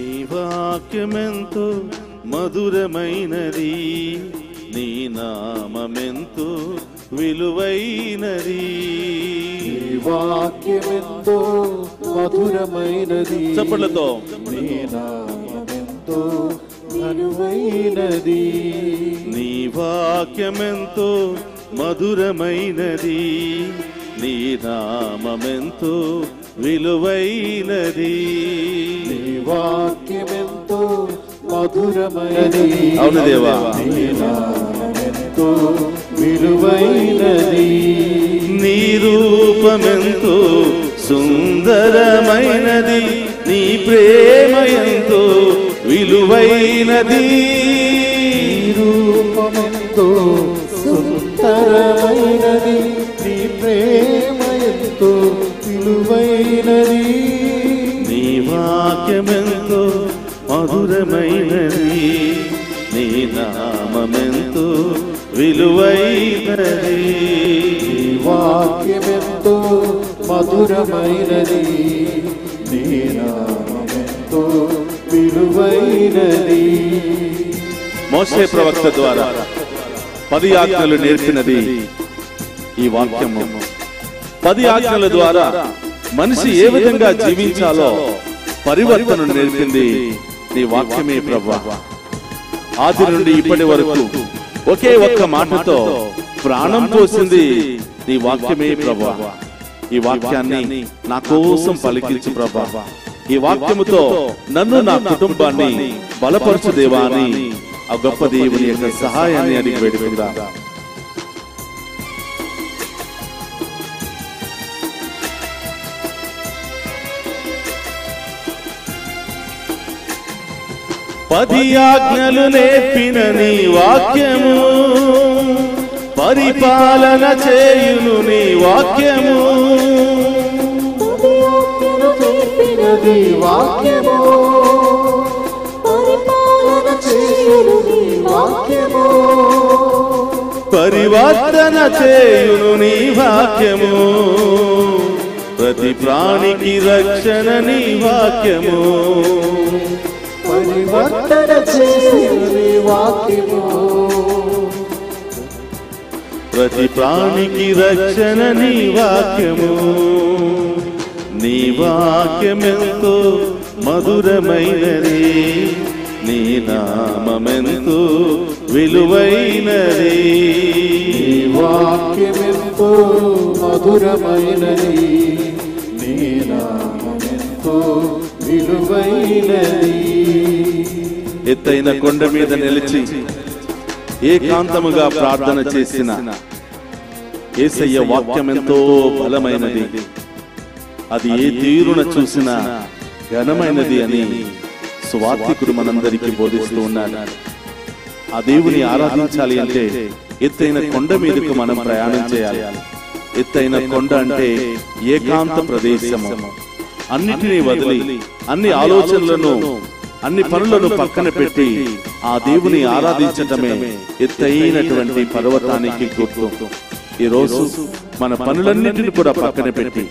నీ వాక్యమెంతో మధురమైనది, నీ నామమెంతో విలువైనది. నీ వాక్యమెంతో మధురమైనది, చప్పట్లతో నీ నామమెంతో విలువైనది. నీ వాక్యమెంతో మధురమైనది, నీ నామమెంతో విలువైనది. నీ వాక్యమెంతో మధురమైనది, అవును దేవా, నీ నామమెంతో విలువైనది. నీ రూపమెంతో సుందరమైనది, నీ ప్రేమ ఎంతో విలువైనది. నీ రూపమెంతో సుందరమైనది, నీ ప్రేమ ఎంతో విలువైనది. నీ వాక్యమెంతో మధురమైనది, నీ నామమెంతో విలువైనది. నీ వాక్యమెంతో మధురమైనది, నీ నామమెంతో విలువైనది. మోషే ప్రవక్త ద్వారా 10 ఆజ్ఞలు నేర్పినది ఈ వాక్యము. 10 ఆజ్ఞల ద్వారా మనిషి ఏ విధంగా జీవించాలో పరివర్తన నేర్పింది నీ వాక్యమే ప్రభువా. ఆది నుండి ఇప్పటి వరకు ఒకే ఒక్క మాటతో ప్రాణం పోసింది నీ వాక్యమే ప్రభువా. ఈ వాక్యాన్ని నా కోసం పలికించు ప్రభువా. ఈ వాక్యముతో నన్ను, నా కుటుంబాన్ని బలపరచు దేవా అని ఆ గొప్ప దేవుని యొక్క సహాయాన్ని అడిగి వేడుకుందా. పది ఆజ్ఞలు నేర్పిన నీ వాక్యము, పరిపాలన చేయును నీ వాక్యము. నీ వాక్యము పరిపాలన చేయును నీ వాక్యము. పరివర్తన చేయును నీ వాక్యము, ప్రతి ప్రాణికి రక్షణ నీ వాక్యము. పరివర్తన చేయును నీ వాక్యము, ప్రతి ప్రాణికి రక్షణ నీ వాక్యము. నీ వాక్యమెంతో మధురమైనది, నీ నామమెంతో విలువైనది. నీ వాక్యమెంతో మధురమైనది, నీ నామమెంతో విలువైనది. ఎత్తైన కొండ మీద నిలిచి ఏకాంతముగా ప్రార్థన చేసిన యేసయ్య వాక్యమెంతో బలమైనది, అది ఏ తీరున చూసినా ఘనమైనది అని సువార్తికుడు మనందరికీ బోధిస్తూ ఉన్నాడు. ఆ దేవుని ఆరాధించాలి అంటే ఎత్తైన కొండ మీదకు మనం ప్రయాణం చేయాలి. ఎత్తైన కొండ అంటే ఏకాంత ప్రదేశము. అన్నిటినీ వదిలి, అన్ని ఆలోచనలను, అన్ని పనులను పక్కన పెట్టి ఆ దేవుని ఆరాధించటమే ఎత్తైనటువంటి పర్వతానికి గుర్తు. ఈ రోజు మన పనులన్నిటిని కూడా పక్కన పెట్టి,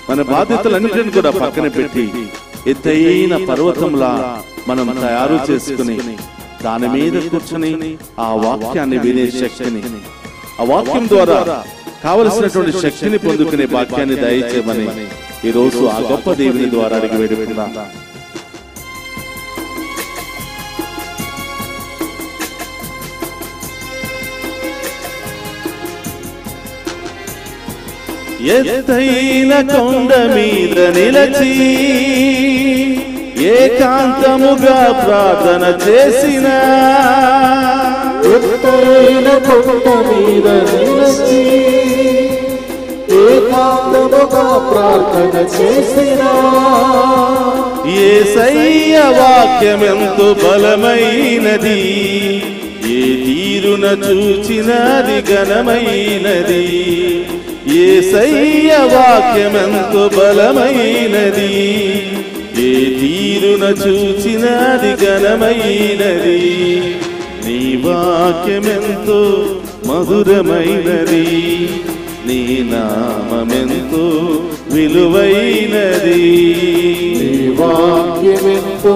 మన బాధ్యతలన్నిటిని కూడా పక్కన పెట్టి ఎత్తైన పర్వతంలా మనం తయారు చేసుకుని దాని మీద కూర్చుని ఆ వాక్యాన్ని వినే శక్తిని, ఆ వాక్యం ద్వారా కావలసినటువంటి శక్తిని పొందుకునే వాక్యాన్ని దయచేయమని ఈ రోజు ఆ గొప్ప దేవుని ద్వారా అడిగి వేడుకుందాం. ఎత్తైన కొండ మీద నిలచి ఏకాంతముగా ప్రార్థన చేసిన, ఎత్తైన కొండ మీద నిలచి ఏకాంతముగా ప్రార్థన చేసిన, యేసయ్య వాక్యమెంతో బలమైనది, ఏ తీరున చూచినది ఘనమైనది. యేసయ్య వాక్యమెంతో బలమైనది, ఏ తీరున చూచినది ఘనమైనది. నీ వాక్యమెంతో మధురమైనది, నీ నామమెంతో విలువైనది. నీ వాక్యమెంతో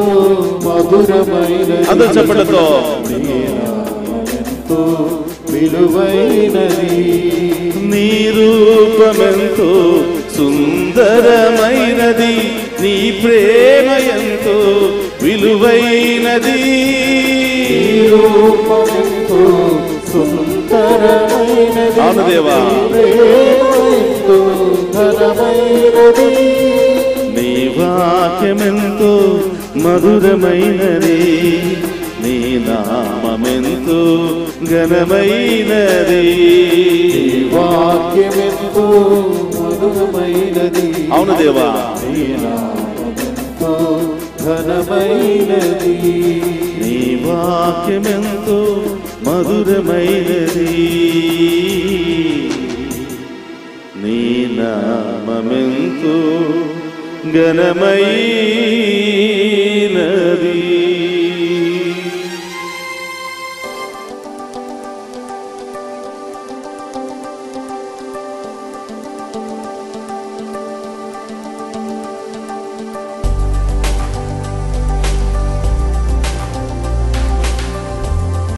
మధురమైనది. అందరూ చెప్పడంతో నీ నామమెంతో విలువైనది. నీ రూపమెంతో సుందరమైనది. నీ ప్రేమ ఎంతో విలువైనది. నీ రూపమెంతో సుందరమైనది. అవును దేవా. ఎంతో ఘనమైనది. నీ వాక్యమెంతో మధురమైనది. నీ నామమెంతో ఘనమైనది. వాక్యమెంతో మధురమైనది. అవును దేవా. నీ నామమెంతో ఘనమైనది. నీ వాక్యమెంతో మధురమైనది. నీ నామమెంతో ఘనమైనది.